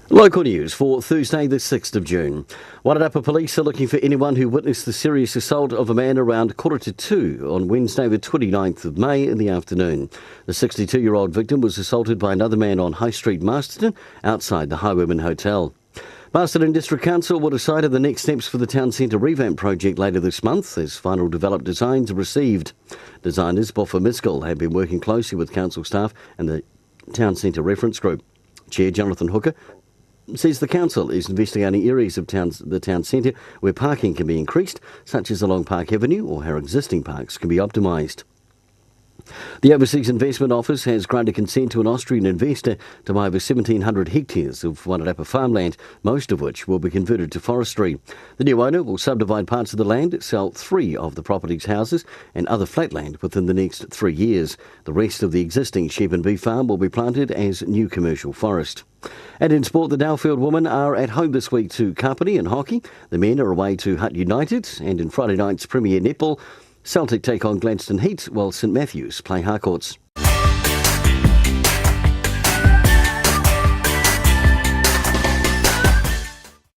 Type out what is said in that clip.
Local news for Thursday the 6th of June. Wairarapa police are looking for anyone who witnessed the serious assault of a man around 1:45 on Wednesday the 29th of May in the afternoon. The 62-year-old victim was assaulted by another man on High Street, Masterton, outside the Highwayman Hotel. Masterton District Council will decide on the next steps for the town centre revamp project later this month as final developed designs are received. Designers Boffa Miskell have been working closely with council staff and the town centre reference group. Chair Jonathan Hooker says the council is investigating areas of the town centre where parking can be increased, such as along Park Avenue, or how existing parks can be optimised. The Overseas Investment Office has granted consent to an Austrian investor to buy over 1,700 hectares of Wairarapa farmland, most of which will be converted to forestry. The new owner will subdivide parts of the land, sell 3 of the property's houses and other flatland within the next 3 years. The rest of the existing sheep and beef farm will be planted as new commercial forest. And in sport, the Dowfield women are at home this week to Kapiti in hockey. The men are away to Hutt United, and in Friday night's Premier Netball, Celtic take on Gladstone Heat, while St Matthews play Harcourts.